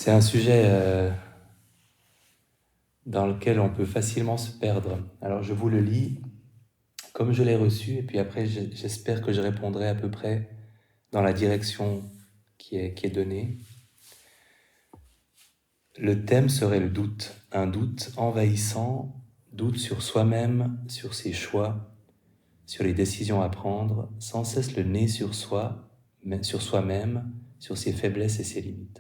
C'est un sujet dans lequel on peut facilement se perdre. Alors je vous le lis comme je l'ai reçu, et puis après j'espère que je répondrai à peu près dans la direction qui est donnée. Le thème serait le doute, un doute envahissant, doute sur soi-même, sur ses choix, sur les décisions à prendre, sans cesse le nez sur soi, sur soi-même, sur ses faiblesses et ses limites.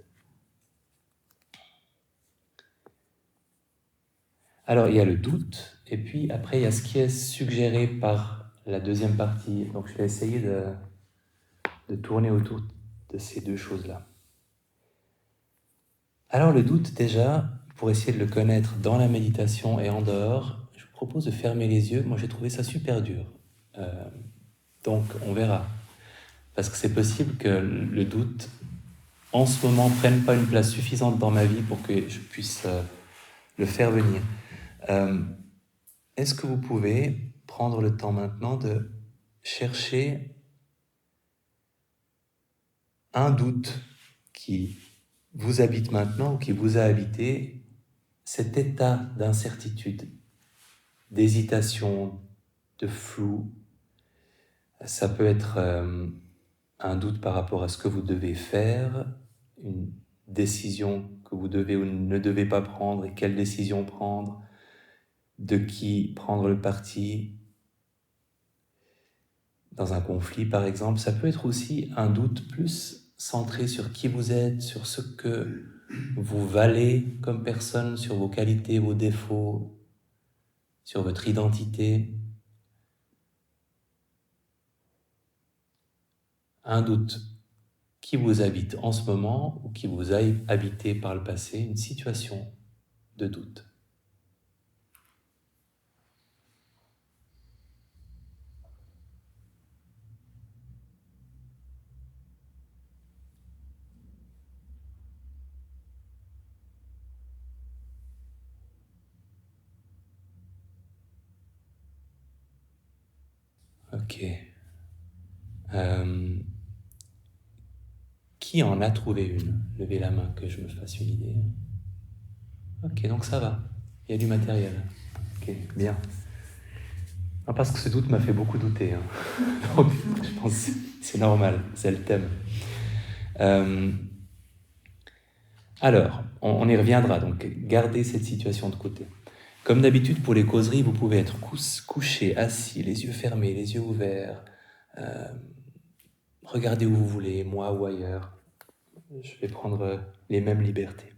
Alors il y a le doute, et puis après il y a ce qui est suggéré par la deuxième partie. Donc je vais essayer de tourner autour de ces deux choses-là. Alors le doute déjà, pour essayer de le connaître dans la méditation et en dehors, je vous propose de fermer les yeux. Moi j'ai trouvé ça super dur. Donc on verra. Parce que c'est possible que le doute, en ce moment, prenne pas une place suffisante dans ma vie pour que je puisse le faire venir. Est-ce que vous pouvez prendre le temps maintenant de chercher un doute qui vous habite maintenant ou qui vous a habité, cet état d'incertitude, d'hésitation, de flou? Ça peut être un doute par rapport à ce que vous devez faire, une décision que vous devez ou ne devez pas prendre et quelle décision prendre, de qui prendre le parti dans un conflit par exemple. Ça peut être aussi un doute plus centré sur qui vous êtes, sur ce que vous valez comme personne, sur vos qualités, vos défauts, sur votre identité. Un doute qui vous habite en ce moment ou qui vous a habité par le passé, une situation de doute. Ok. Qui en a trouvé une? Levez la main que je me fasse une idée. Ok, donc ça va. Il y a du matériel. Ok, bien. Non, parce que ce doute m'a fait beaucoup douter. Donc, je pense que c'est normal, c'est le thème. Alors, on y reviendra, donc gardez cette situation de côté. Comme d'habitude, pour les causeries, vous pouvez être couché, assis, les yeux fermés, les yeux ouverts. Regardez où vous voulez, moi ou ailleurs. Je vais prendre les mêmes libertés.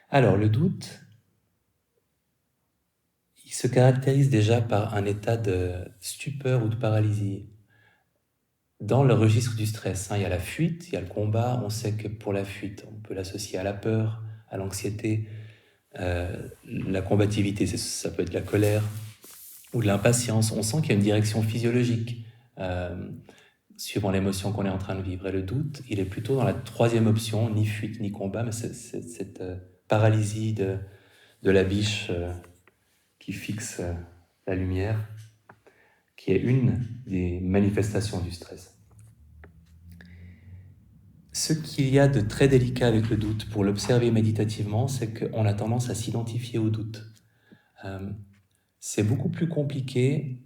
Alors, le doute, il se caractérise déjà par un état de stupeur ou de paralysie. Dans le registre du stress, il y a la fuite, il y a le combat. On sait que pour la fuite, on peut l'associer à la peur, à l'anxiété. La combativité, ça peut être la colère ou de l'impatience. On sent qu'il y a une direction physiologique suivant l'émotion qu'on est en train de vivre. Et le doute, il est plutôt dans la troisième option, ni fuite ni combat, mais c'est cette paralysie de la biche qui fixe la lumière, qui est une des manifestations du stress. Ce qu'il y a de très délicat avec le doute, pour l'observer méditativement, c'est qu'on a tendance à s'identifier au doute. C'est beaucoup plus compliqué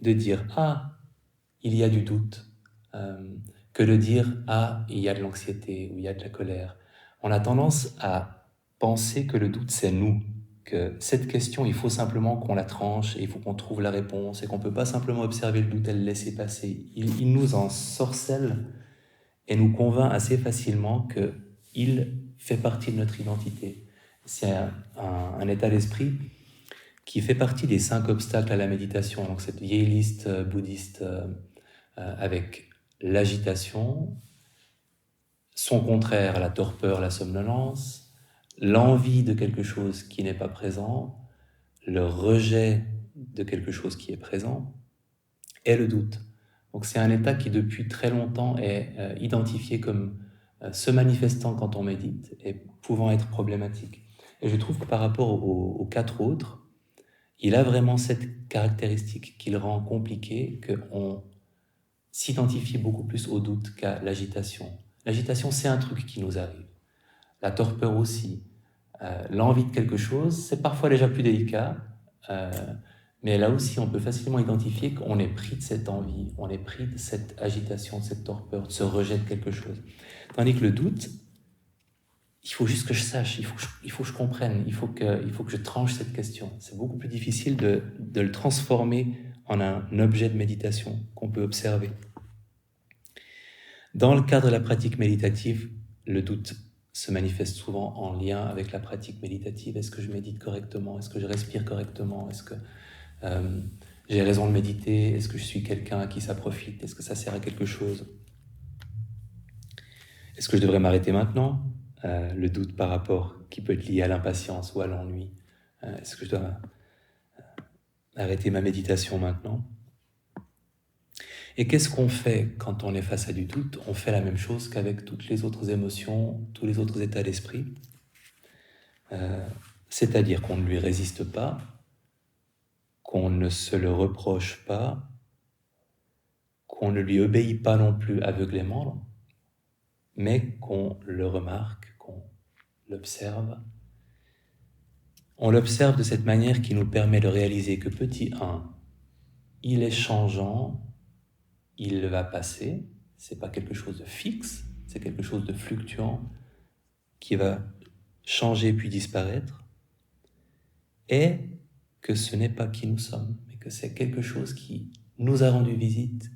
de dire « Ah, il y a du doute », que de dire « Ah, il y a de l'anxiété » ou « il y a de la colère ». On a tendance à penser que le doute, c'est nous, que cette question, il faut simplement qu'on la tranche et il faut qu'on trouve la réponse et qu'on ne peut pas simplement observer le doute et le laisser passer. Il nous ensorcelle et nous convainc assez facilement qu'il fait partie de notre identité. C'est un état d'esprit qui fait partie des 5 obstacles à la méditation. Donc cette vieille liste bouddhiste avec l'agitation, son contraire, la torpeur, la somnolence, l'envie de quelque chose qui n'est pas présent, le rejet de quelque chose qui est présent, et le doute. Donc c'est un état qui depuis très longtemps est identifié comme se manifestant quand on médite et pouvant être problématique. Et je trouve que par rapport aux 4 autres, il a vraiment cette caractéristique qui le rend compliqué, qu'on s'identifie beaucoup plus au doute qu'à l'agitation. L'agitation, c'est un truc qui nous arrive. La torpeur aussi. L'envie de quelque chose, c'est parfois déjà plus délicat, mais là aussi, on peut facilement identifier qu'on est pris de cette envie, on est pris de cette agitation, de cette torpeur, de ce rejet de quelque chose. Tandis que le doute, il faut juste que je sache, il faut que je comprenne, il faut que je tranche cette question. C'est beaucoup plus difficile de le transformer en un objet de méditation qu'on peut observer. Dans le cadre de la pratique méditative, le doute se manifeste souvent en lien avec la pratique méditative. Est-ce que je médite correctement? Est-ce que je respire correctement? Est-ce que j'ai raison de méditer? Est-ce que je suis quelqu'un à qui ça profite? Est-ce que ça sert à quelque chose? Est-ce que je devrais m'arrêter maintenant? Le doute par rapport qui peut être lié à l'impatience ou à l'ennui. Est-ce que je dois arrêter ma méditation maintenant? Et qu'est-ce qu'on fait quand on est face à du doute? On fait la même chose qu'avec toutes les autres émotions, tous les autres états d'esprit. C'est-à-dire qu'on ne lui résiste pas, qu'on ne se le reproche pas, qu'on ne lui obéit pas non plus aveuglément, mais qu'on le remarque, qu'on l'observe. On l'observe de cette manière qui nous permet de réaliser que petit 1, il est changeant, il va passer, c'est pas quelque chose de fixe, c'est quelque chose de fluctuant qui va changer puis disparaître, et que ce n'est pas qui nous sommes, mais que c'est quelque chose qui nous a rendu visite,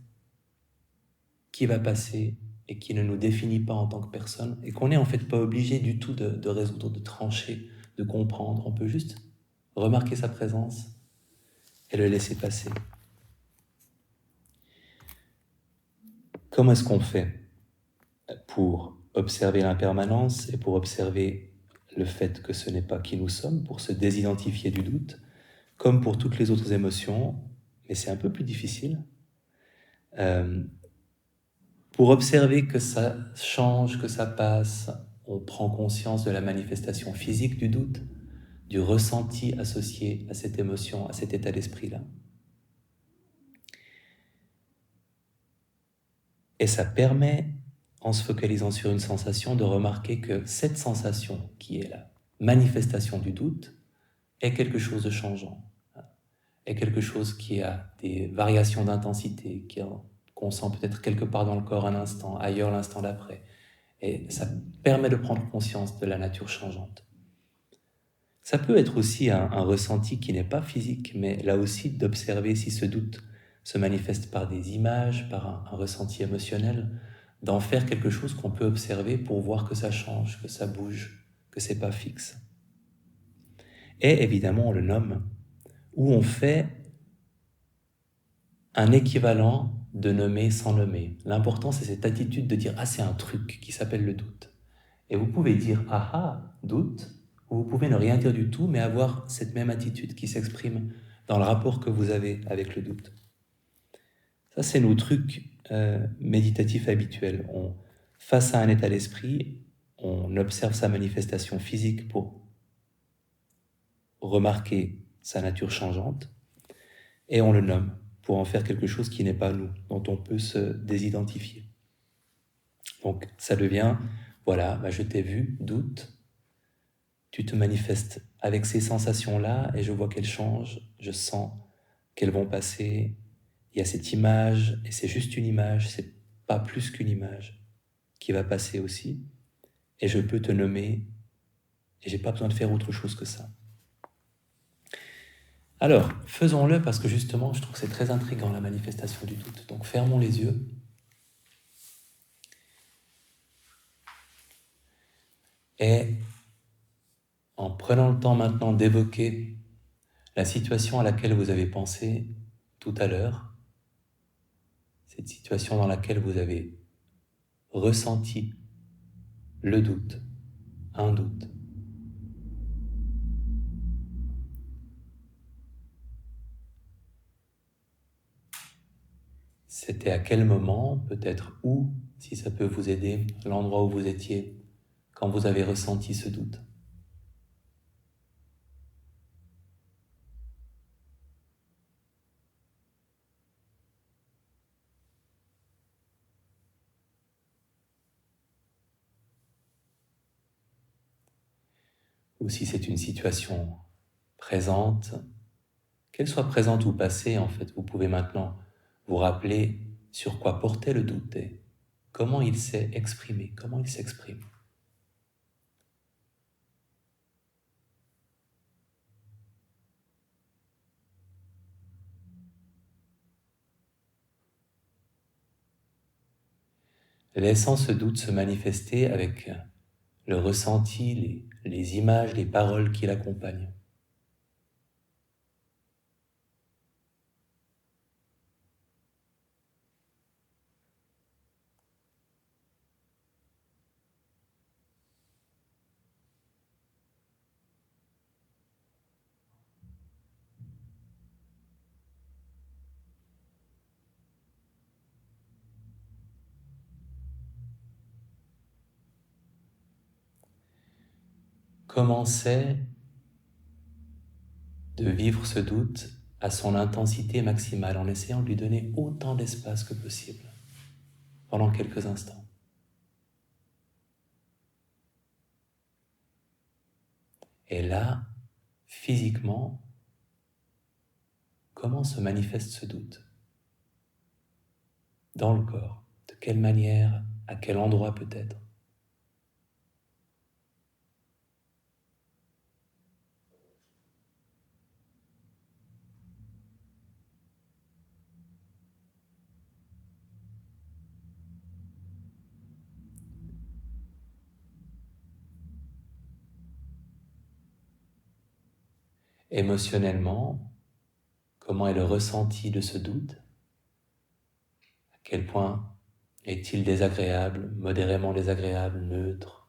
qui va passer et qui ne nous définit pas en tant que personne, et qu'on n'est en fait pas obligé du tout de résoudre, de trancher, de comprendre. On peut juste remarquer sa présence et le laisser passer. Comment est-ce qu'on fait pour observer l'impermanence et pour observer le fait que ce n'est pas qui nous sommes, pour se désidentifier du doute, comme pour toutes les autres émotions, mais c'est un peu plus difficile, pour observer que ça change, que ça passe, on prend conscience de la manifestation physique du doute, du ressenti associé à cette émotion, à cet état d'esprit-là. Et ça permet, en se focalisant sur une sensation, de remarquer que cette sensation, qui est la manifestation du doute, est quelque chose de changeant, est quelque chose qui a des variations d'intensité, qu'on sent peut-être quelque part dans le corps un instant, ailleurs l'instant d'après. Et ça permet de prendre conscience de la nature changeante. Ça peut être aussi un ressenti qui n'est pas physique, mais là aussi d'observer si ce doute se manifeste par des images, par un ressenti émotionnel, d'en faire quelque chose qu'on peut observer pour voir que ça change, que ça bouge, que c'est pas fixe. Et évidemment, on le nomme, où on fait un équivalent de nommer sans nommer. L'important, c'est cette attitude de dire « Ah, c'est un truc qui s'appelle le doute ». Et vous pouvez dire « Ah ah, doute », ou vous pouvez ne rien dire du tout, mais avoir cette même attitude qui s'exprime dans le rapport que vous avez avec le doute. Ça, c'est nos trucs méditatifs habituels. Face à un état d'esprit, on observe sa manifestation physique pour remarquer sa nature changeante, et on le nomme pour en faire quelque chose qui n'est pas nous, dont on peut se désidentifier. Donc ça devient, voilà, je t'ai vu, doute, tu te manifestes avec ces sensations-là et je vois qu'elles changent, je sens qu'elles vont passer. Il y a cette image, et c'est juste une image, c'est pas plus qu'une image, qui va passer aussi. Et je peux te nommer, et j'ai pas besoin de faire autre chose que ça. Alors, faisons-le parce que justement, je trouve que c'est très intriguant la manifestation du doute. Donc fermons les yeux. Et en prenant le temps maintenant d'évoquer la situation à laquelle vous avez pensé tout à l'heure, cette situation dans laquelle vous avez ressenti le doute, un doute. C'était à quel moment, peut-être où, si ça peut vous aider, l'endroit où vous étiez quand vous avez ressenti ce doute. ou si c'est une situation présente, qu'elle soit présente ou passée, en fait, vous pouvez maintenant vous rappeler sur quoi portait le doute et comment il s'est exprimé, comment il s'exprime. Laissant ce doute se manifester avec le ressenti, les images, les paroles qui l'accompagnent. Commencez de vivre ce doute à son intensité maximale en essayant de lui donner autant d'espace que possible pendant quelques instants. Et là, physiquement, comment se manifeste ce doute? Dans le corps, de quelle manière, à quel endroit peut-être? Émotionnellement, comment est le ressenti de ce doute? À quel point est-il désagréable, modérément désagréable, neutre?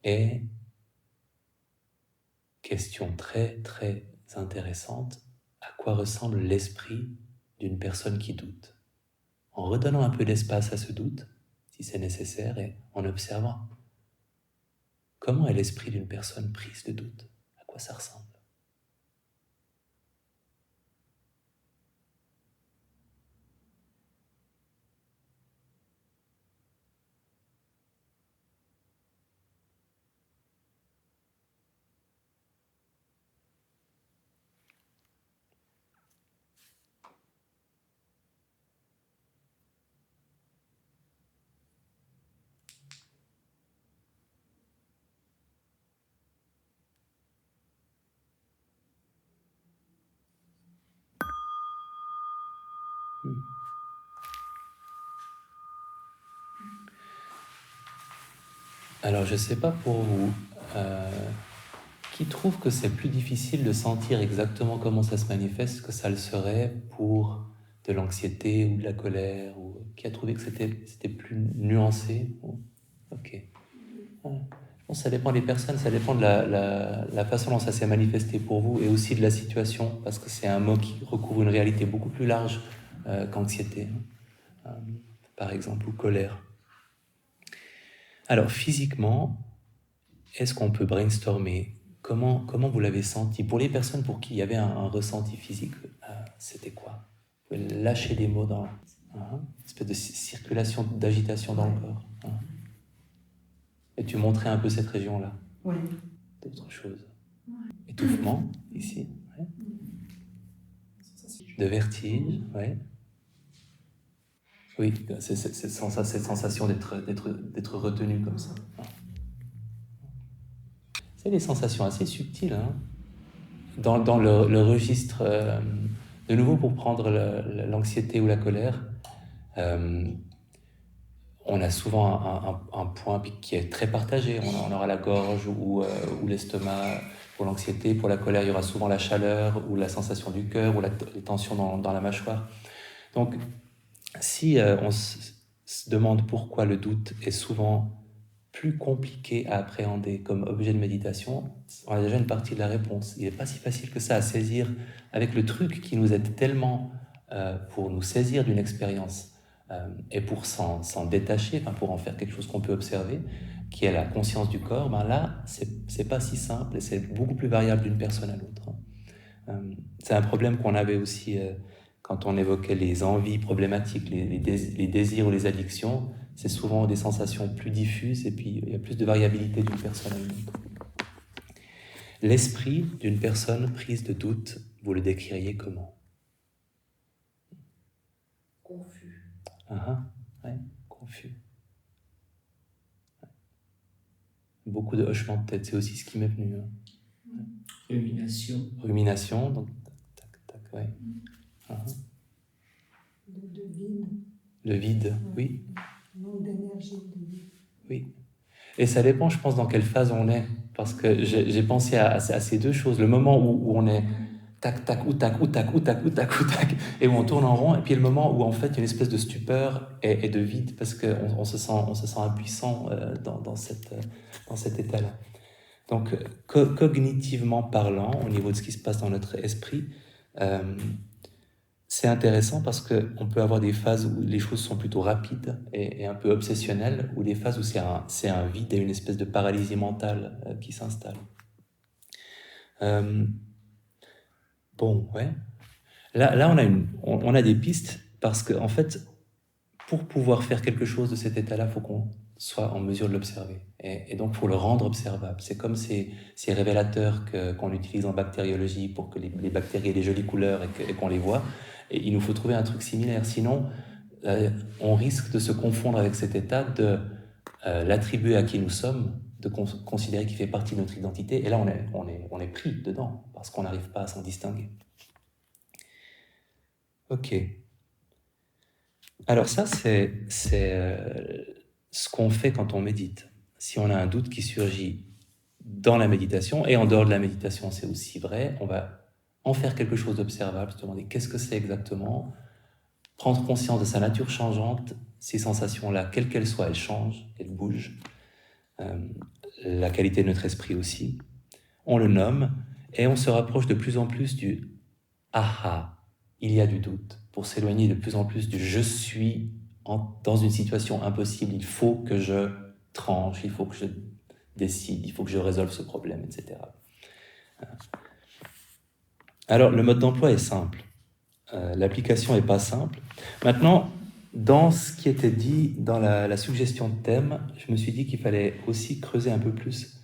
Et question très très intéressante, à quoi ressemble l'esprit d'une personne qui doute? En redonnant un peu d'espace à ce doute, si c'est nécessaire, et en observant comment est l'esprit d'une personne prise de doute, à quoi ça ressemble. Alors je ne sais pas pour vous, qui trouve que c'est plus difficile de sentir exactement comment ça se manifeste que ça le serait pour de l'anxiété ou de la colère, ou qui a trouvé que c'était plus nuancé? Ok. Ouais. Je pense que ça dépend des personnes, ça dépend de la façon dont ça s'est manifesté pour vous et aussi de la situation, parce que c'est un mot qui recouvre une réalité beaucoup plus large qu'anxiété, par exemple, ou colère. Alors, physiquement, est-ce qu'on peut brainstormer? Comment vous l'avez senti? Pour les personnes pour qui il y avait un ressenti physique, c'était quoi? Vous pouvez lâcher des mots dans une espèce de circulation, d'agitation dans le corps. Et tu montrais un peu cette région-là. Oui. D'autres choses. Étouffement, ici. Ouais. De vertige, ouais. Oui, c'est cette sensation d'être retenu comme ça. C'est des sensations assez subtiles, hein. Dans le registre, de nouveau pour prendre l'anxiété ou la colère, on a souvent un point qui est très partagé. On aura la gorge ou l'estomac pour l'anxiété. Pour la colère, il y aura souvent la chaleur ou la sensation du cœur ou les tensions dans la mâchoire. Donc, si on se demande pourquoi le doute est souvent plus compliqué à appréhender comme objet de méditation, on a déjà une partie de la réponse. Il n'est pas si facile que ça à saisir avec le truc qui nous aide tellement pour nous saisir d'une expérience et pour s'en détacher, pour en faire quelque chose qu'on peut observer. qui est la conscience du corps, ben là, c'est pas si simple et c'est beaucoup plus variable d'une personne à l'autre. C'est un problème qu'on avait aussi quand on évoquait les envies problématiques, les désirs ou les addictions. C'est souvent des sensations plus diffuses et puis il y a plus de variabilité d'une personne à une autre. L'esprit d'une personne prise de doute, vous le décririez comment? Confus. Ouais, confus. Beaucoup de hochements de tête, c'est aussi ce qui m'est venu. Rumination. Rumination, donc tac, tac, ouais. De vide. Le vide, oui. Manque d'énergie, de vide. Oui. Et ça dépend, je pense, dans quelle phase on est. Parce que j'ai pensé à ces deux choses. Le moment où on est tac, tac, ou tac, ou tac, ou tac, ou tac, ou tac, et où on tourne en rond, et puis le moment où en fait il y a une espèce de stupeur et de vide, parce qu'on se sent impuissant dans cet état-là. Donc, cognitivement parlant, au niveau de ce qui se passe dans notre esprit, c'est intéressant parce qu'on peut avoir des phases où les choses sont plutôt rapides et un peu obsessionnelles, ou des phases où c'est un vide et une espèce de paralysie mentale qui s'installe. Bon, ouais. Là on a des pistes parce qu'en fait, pour pouvoir faire quelque chose de cet état-là, il faut qu'on soit en mesure de l'observer. Et donc, il faut le rendre observable. C'est comme ces révélateurs qu'on utilise en bactériologie pour que les bactéries aient des jolies couleurs et qu'on les voit. Et il nous faut trouver un truc similaire. Sinon, on risque de se confondre avec cet état, de l'attribuer à qui nous sommes, de considérer qu'il fait partie de notre identité. Et là, on est pris dedans parce qu'on n'arrive pas à s'en distinguer. Ok. Alors ça, c'est ce qu'on fait quand on médite. Si on a un doute qui surgit dans la méditation, et en dehors de la méditation, c'est aussi vrai, on va en faire quelque chose d'observable, se demander qu'est-ce que c'est exactement, prendre conscience de sa nature changeante, ces sensations-là, quelles qu'elles soient, elles changent, elles bougent. La qualité de notre esprit aussi. On le nomme, et on se rapproche de plus en plus du « aha », il y a du doute, pour s'éloigner de plus en plus du « je suis dans une situation impossible, il faut que je tranche, il faut que je décide, il faut que je résolve ce problème, etc. » Alors, le mode d'emploi est simple. L'application n'est pas simple. Maintenant, dans ce qui était dit dans la suggestion de thème, je me suis dit qu'il fallait aussi creuser un peu plus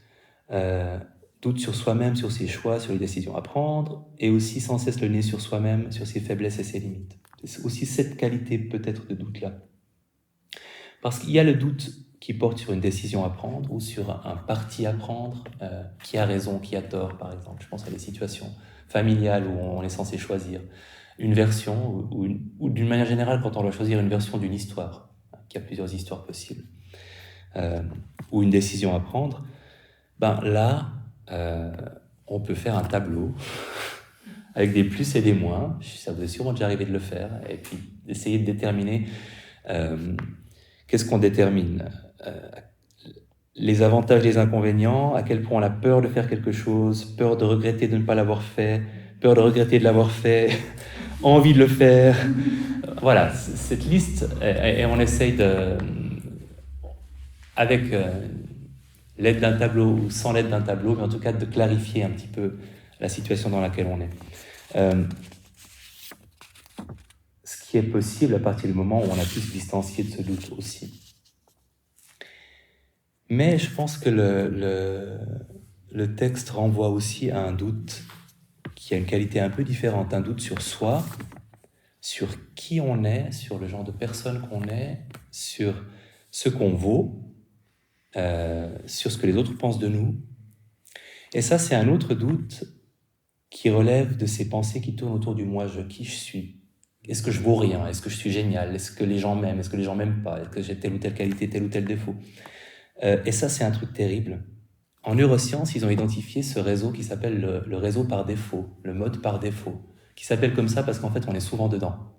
doute sur soi-même, sur ses choix, sur les décisions à prendre, et aussi sans cesse le nez sur soi-même, sur ses faiblesses et ses limites. C'est aussi cette qualité peut-être de doute-là. Parce qu'il y a le doute qui porte sur une décision à prendre ou sur un parti à prendre, qui a raison, qui a tort, par exemple. Je pense à des situations familiales où on est censé choisir une version, ou d'une manière générale, quand on doit choisir une version d'une histoire, qu'il y a plusieurs histoires possibles, ou une décision à prendre, ben là, on peut faire un tableau avec des plus et des moins. Ça vous est sûrement déjà arrivé de le faire, et puis d'essayer de déterminer qu'est-ce qu'on détermine, les avantages, les inconvénients, à quel point on a peur de faire quelque chose, peur de regretter de ne pas l'avoir fait, peur de regretter de l'avoir fait, envie de le faire. Voilà, cette liste, et on essaye de, avec l'aide d'un tableau ou sans l'aide d'un tableau, mais en tout cas de clarifier un petit peu la situation dans laquelle on est. Ce qui est possible à partir du moment où on a pu se distancier de ce doute aussi. Mais je pense que le texte renvoie aussi à un doute qui a une qualité un peu différente, un doute sur soi, sur qui on est, sur le genre de personne qu'on est, sur ce qu'on vaut, sur ce que les autres pensent de nous. Et ça, c'est un autre doute qui relève de ces pensées qui tournent autour du moi, qui je suis. Est-ce que je vaux rien? Est-ce que je suis génial? Est-ce que les gens m'aiment? Est-ce que les gens m'aiment pas? Est-ce que j'ai telle ou telle qualité, tel ou tel défaut? Et ça, c'est un truc terrible. En neurosciences, ils ont identifié ce réseau qui s'appelle le réseau par défaut, le mode par défaut, qui s'appelle comme ça parce qu'en fait, on est souvent dedans.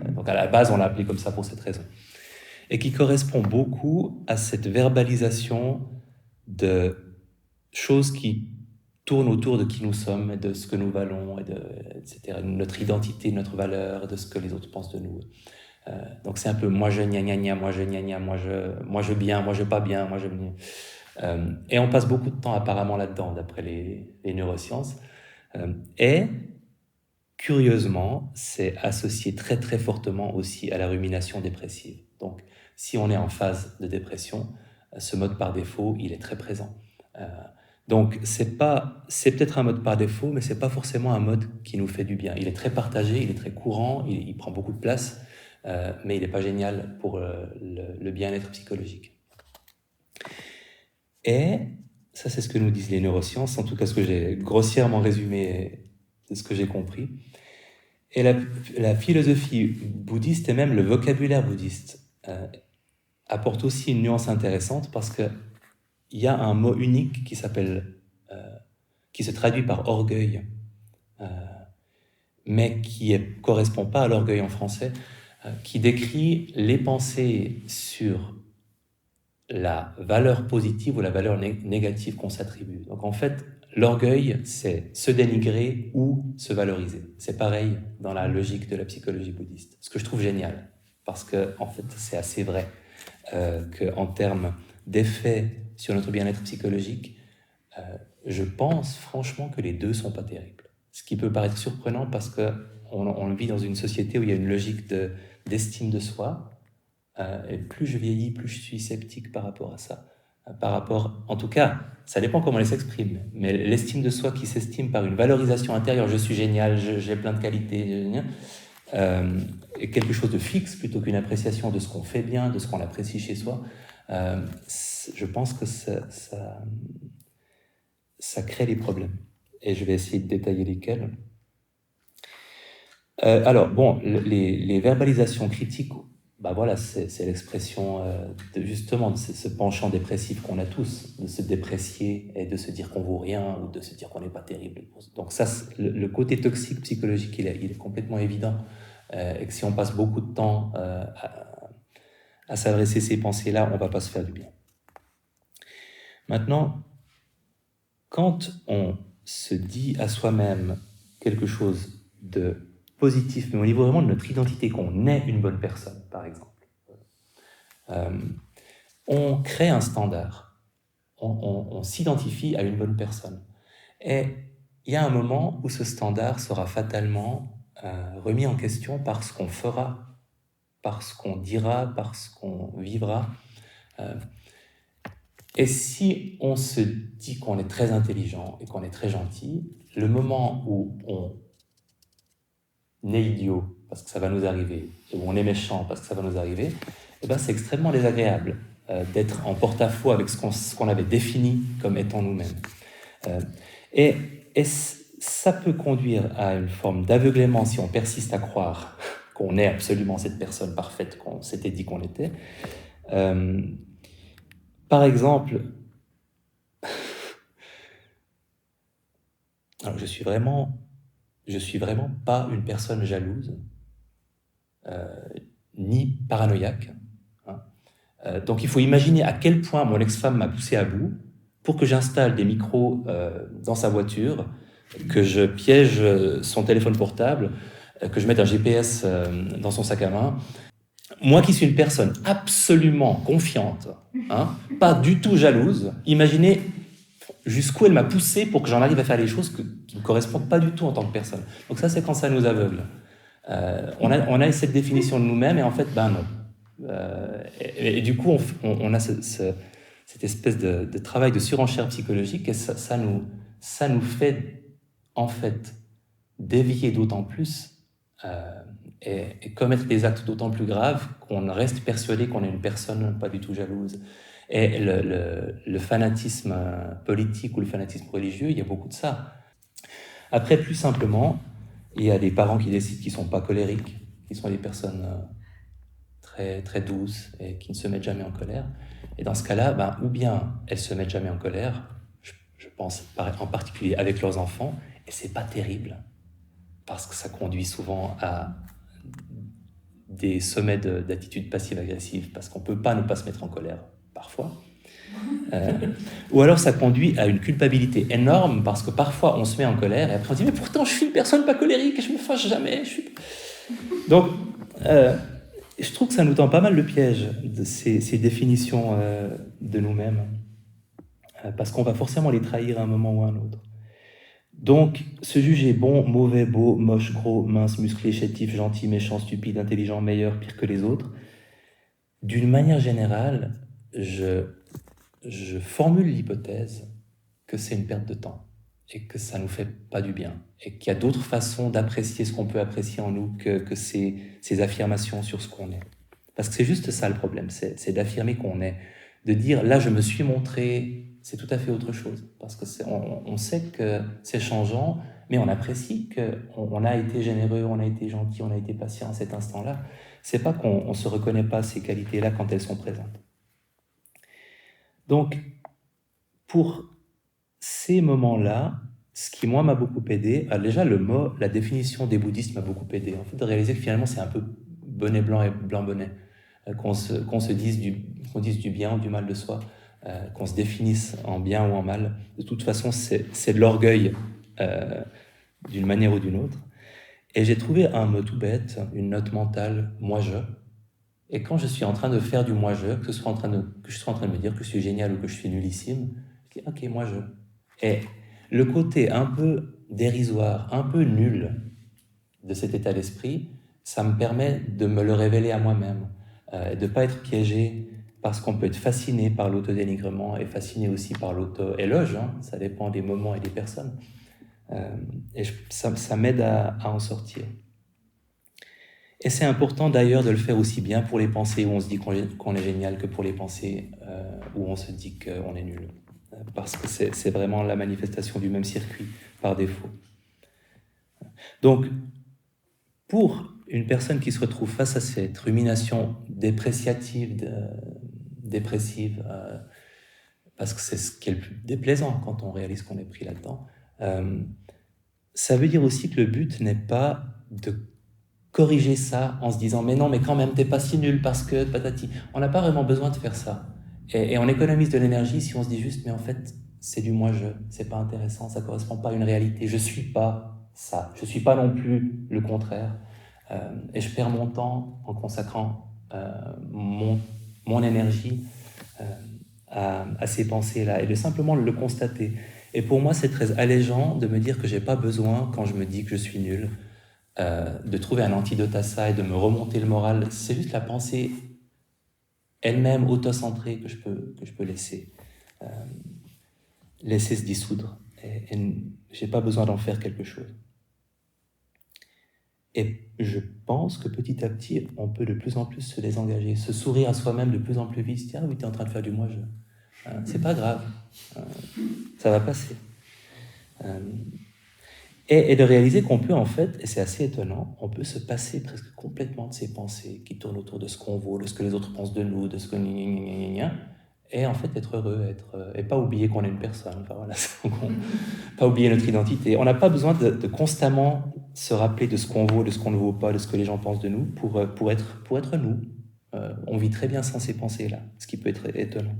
Donc à la base, on l'a appelé comme ça pour cette raison. Et qui correspond beaucoup à cette verbalisation de choses qui tournent autour de qui nous sommes, et de ce que nous valons, etc. Notre identité, notre valeur, de ce que les autres pensent de nous. Donc c'est un peu moi je gna gna gna, moi je gna gna, moi je bien, moi je pas bien, moi je... Et on passe beaucoup de temps apparemment là-dedans, d'après les neurosciences. Et curieusement, c'est associé très très fortement aussi à la rumination dépressive. Donc si on est en phase de dépression, ce mode par défaut, il est très présent. Donc c'est peut-être un mode par défaut, mais c'est pas forcément un mode qui nous fait du bien. Il est très partagé, il est très courant, il prend beaucoup de place, mais il n'est pas génial pour le bien-être psychologique. Et ça, c'est ce que nous disent les neurosciences, en tout cas ce que j'ai grossièrement résumé de ce que j'ai compris. Et la philosophie bouddhiste et même le vocabulaire bouddhiste apporte aussi une nuance intéressante parce qu'il y a un mot unique qui se traduit par orgueil, mais qui ne correspond pas à l'orgueil en français, qui décrit les pensées sur la valeur positive ou la valeur négative qu'on s'attribue. Donc en fait, l'orgueil, c'est se dénigrer ou se valoriser. C'est pareil dans la logique de la psychologie bouddhiste. Ce que je trouve génial, parce que en fait, c'est assez vrai qu'en termes d'effet sur notre bien-être psychologique, je pense franchement que les deux ne sont pas terribles. Ce qui peut paraître surprenant parce qu'on vit dans une société où il y a une logique d'estime de soi. Et plus je vieillis, plus je suis sceptique par rapport à ça. En tout cas, ça dépend comment elle s'exprime, mais l'estime de soi qui s'estime par une valorisation intérieure, je suis génial, j'ai plein de qualités, et quelque chose de fixe plutôt qu'une appréciation de ce qu'on fait bien, de ce qu'on apprécie chez soi, je pense que ça crée des problèmes. Et je vais essayer de détailler lesquels. Alors, bon, les verbalisations critiques, voilà, c'est l'expression justement de ce penchant dépressif qu'on a tous, de se déprécier et de se dire qu'on vaut rien ou de se dire qu'on n'est pas terrible. Donc ça, le côté toxique psychologique, il est complètement évident, et que si on passe beaucoup de temps à s'adresser ces pensées-là, on ne va pas se faire du bien. Maintenant, quand on se dit à soi-même quelque chose de positif, mais au niveau vraiment de notre identité, qu'on est une bonne personne, par exemple. On crée un standard, on s'identifie à une bonne personne. Et il y a un moment où ce standard sera fatalement remis en question par ce qu'on fera, par ce qu'on dira, par ce qu'on vivra. Et si on se dit qu'on est très intelligent et qu'on est très gentil, le moment où on est idiot, parce que ça va nous arriver, ou on est méchant, parce que ça va nous arriver, eh ben c'est extrêmement désagréable d'être en porte-à-faux avec ce qu'on avait défini comme étant nous-mêmes. Et ça peut conduire à une forme d'aveuglement si on persiste à croire qu'on est absolument cette personne parfaite qu'on s'était dit qu'on était. Par exemple, alors je suis vraiment pas une personne jalouse, ni paranoïaque. Donc il faut imaginer à quel point mon ex-femme m'a poussé à bout pour que j'installe des micros dans sa voiture, que je piège son téléphone portable, que je mette un GPS dans son sac à main. Moi qui suis une personne absolument confiante, pas du tout jalouse, imaginez jusqu'où elle m'a poussé pour que j'en arrive à faire des choses qui ne me correspondent pas du tout en tant que personne. Donc ça, c'est quand ça nous aveugle. On a cette définition de nous-mêmes et en fait, non. Et du coup, on a cette espèce de travail de surenchère psychologique et ça nous fait en fait dévier d'autant plus et commettre des actes d'autant plus graves qu'on reste persuadé qu'on est une personne pas du tout jalouse. Et le fanatisme politique ou le fanatisme religieux, il y a beaucoup de ça. Après, plus simplement, il y a des parents qui décident qu'ils ne sont pas colériques, qui sont des personnes très, très douces et qui ne se mettent jamais en colère. Et dans ce cas-là, ou bien elles ne se mettent jamais en colère, je pense en particulier avec leurs enfants, et ce n'est pas terrible, parce que ça conduit souvent à des sommets d'attitudes passives-agressives, parce qu'on ne peut pas ne pas se mettre en colère, parfois. Ou alors ça conduit à une culpabilité énorme, parce que parfois on se met en colère, et après on dit « mais pourtant je suis une personne pas colérique, et je me fâche jamais. » Donc, Et je trouve que ça nous tend pas mal le piège de ces définitions de nous-mêmes, parce qu'on va forcément les trahir à un moment ou à un autre. Donc, se juger bon, mauvais, beau, moche, gros, mince, musclé, chétif, gentil, méchant, stupide, intelligent, meilleur, pire que les autres, d'une manière générale, je formule l'hypothèse que c'est une perte de temps et que ça ne nous fait pas du bien et qu'il y a d'autres façons d'apprécier ce qu'on peut apprécier en nous que ces affirmations sur ce qu'on est. Parce que c'est juste ça le problème, c'est d'affirmer qu'on est. De dire, là je me suis montré, c'est tout à fait autre chose. Parce que on sait que c'est changeant, mais on apprécie qu'on a été généreux, on a été gentil, on a été patient à cet instant-là. C'est pas qu'on ne se reconnaît pas ces qualités-là quand elles sont présentes. Donc, pour ces moments-là, ce qui, moi, m'a beaucoup aidé, déjà, la définition des bouddhistes m'a beaucoup aidé. En fait, de réaliser que finalement, c'est un peu bonnet blanc et blanc bonnet. Qu'on se dise du bien ou du mal de soi, qu'on se définisse en bien ou en mal. De toute façon, c'est de l'orgueil d'une manière ou d'une autre. Et j'ai trouvé un mot tout bête, une note mentale, moi-je. Et quand je suis en train de faire du moi-je, que je sois en train de me dire que je suis génial ou que je suis nullissime, je dis ok, moi-je. Et le côté un peu dérisoire, un peu nul de cet état d'esprit, ça me permet de me le révéler à moi-même, de ne pas être piégé parce qu'on peut être fasciné par l'autodénigrement et fasciné aussi par l'auto-éloge, hein, ça dépend des moments et des personnes. Et ça m'aide à en sortir. Et c'est important d'ailleurs de le faire aussi bien pour les pensées où on se dit qu'on est génial que pour les pensées où on se dit qu'on est nul. Parce que c'est vraiment la manifestation du même circuit par défaut. Donc, pour une personne qui se retrouve face à cette rumination dépressive, parce que c'est ce qui est le plus déplaisant quand on réalise qu'on est pris là-dedans, ça veut dire aussi que le but n'est pas de corriger ça en se disant mais non, mais quand même, t'es pas si nul parce que patati. On n'a pas vraiment besoin de faire ça. Et on économise de l'énergie si on se dit juste mais en fait, c'est du moi-je, c'est pas intéressant, ça correspond pas à une réalité, je suis pas ça, je suis pas non plus le contraire. Et je perds mon temps en consacrant mon énergie à ces pensées-là et de simplement le constater. Et pour moi, c'est très allégeant de me dire que j'ai pas besoin, quand je me dis que je suis nul, de trouver un antidote à ça et de me remonter le moral. C'est juste la pensée elle-même autocentrée que je peux laisser se dissoudre. Et j'ai pas besoin d'en faire quelque chose. Et je pense que petit à petit, on peut de plus en plus se désengager, se sourire à soi-même de plus en plus vite. Tiens, oui, tu es en train de faire du moi-je. C'est pas grave. Ça va passer. Et de réaliser qu'on peut en fait, et c'est assez étonnant, on peut se passer presque complètement de ces pensées qui tournent autour de ce qu'on vaut, de ce que les autres pensent de nous, de ce que et en fait être heureux, et pas oublier qu'on est une personne, enfin, voilà, pas oublier notre identité. On n'a pas besoin de constamment se rappeler de ce qu'on vaut, de ce qu'on ne vaut pas, de ce que les gens pensent de nous pour être nous. On vit très bien sans ces pensées-là, ce qui peut être étonnant,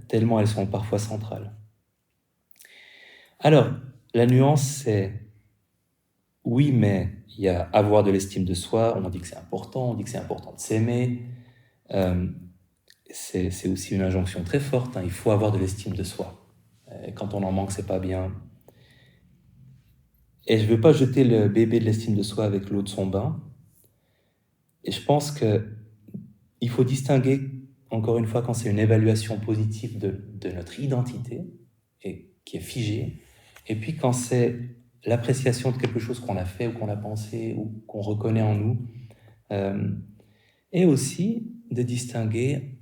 tellement elles sont parfois centrales. Alors, la nuance, c'est oui, mais il y a avoir de l'estime de soi, on dit que c'est important, on dit que c'est important de s'aimer. C'est aussi une injonction très forte, hein, il faut avoir de l'estime de soi. Et quand on en manque, c'est pas bien. Et je veux pas jeter le bébé de l'estime de soi avec l'eau de son bain. Et je pense qu'il faut distinguer, encore une fois, quand c'est une évaluation positive de notre identité, et qui est figée, et puis quand c'est l'appréciation de quelque chose qu'on a fait ou qu'on a pensé ou qu'on reconnaît en nous, et aussi de distinguer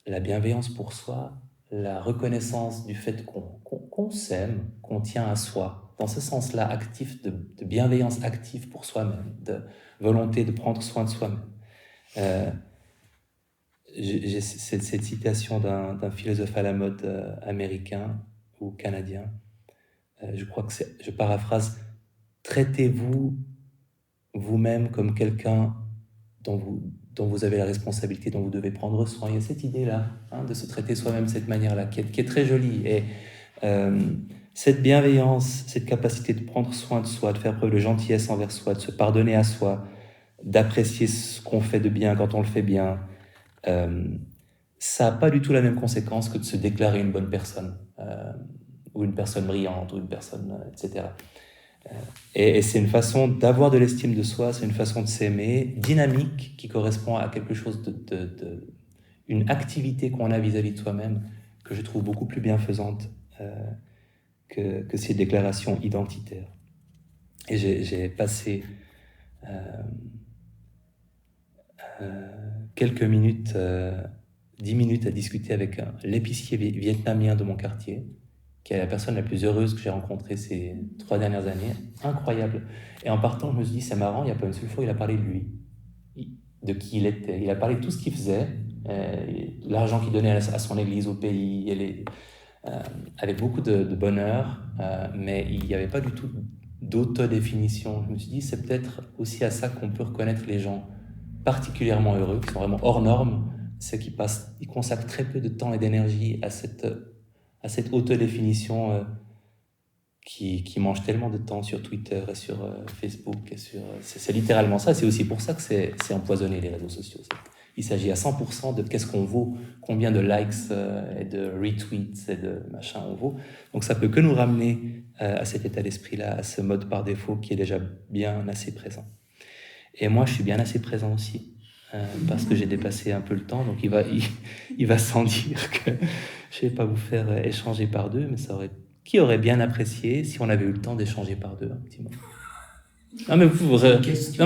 la bienveillance pour soi, la reconnaissance du fait qu'on s'aime, qu'on tient à soi, dans ce sens-là actif, de bienveillance active pour soi-même, de volonté de prendre soin de soi-même. J'ai cette citation d'un philosophe à la mode américain ou canadien, je crois que je paraphrase, traitez-vous vous-même comme quelqu'un dont vous avez la responsabilité, dont vous devez prendre soin. Il y a cette idée-là, hein, de se traiter soi-même de cette manière-là, qui est très jolie. Et cette bienveillance, cette capacité de prendre soin de soi, de faire preuve de gentillesse envers soi, de se pardonner à soi, d'apprécier ce qu'on fait de bien quand on le fait bien, ça n'a pas du tout la même conséquence que de se déclarer une bonne personne, ou une personne brillante, ou une personne, etc. Et c'est une façon d'avoir de l'estime de soi, c'est une façon de s'aimer, dynamique, qui correspond à quelque chose une activité qu'on a vis-à-vis de soi-même, que je trouve beaucoup plus bienfaisante que ces déclarations identitaires. Et j'ai passé quelques minutes, 10 minutes à discuter avec l'épicier vietnamien de mon quartier, qui est la personne la plus heureuse que j'ai rencontrée ces 3 dernières années. Incroyable. Et en partant, je me suis dit, c'est marrant, il n'y a pas une seule fois où il a parlé de lui, de qui il était. Il a parlé de tout ce qu'il faisait, l'argent qu'il donnait à son église, au pays, avec beaucoup de bonheur, mais il n'y avait pas du tout d'autodéfinition. Je me suis dit, c'est peut-être aussi à ça qu'on peut reconnaître les gens particulièrement heureux, qui sont vraiment hors normes, c'est qu'ils consacrent très peu de temps et d'énergie à cette autodéfinition qui mange tellement de temps sur Twitter et sur Facebook. C'est littéralement ça. C'est aussi pour ça que c'est empoisonné, les réseaux sociaux. Il s'agit à 100% de qu'est-ce qu'on vaut, combien de likes et de retweets et de machin on vaut. Donc ça peut que nous ramener à cet état d'esprit-là, à ce mode par défaut qui est déjà bien assez présent. Et moi, je suis bien assez présent aussi, parce que j'ai dépassé un peu le temps. Donc il va sans dire que je ne vais pas vous faire échanger par deux, mais qui aurait bien apprécié si on avait eu le temps d'échanger par deux un petit moment. Non,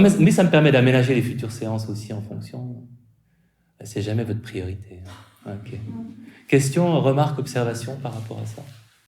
mais ça me permet d'aménager les futures séances aussi en fonction. C'est jamais votre priorité. Okay. Question, remarque, observation par rapport à ça?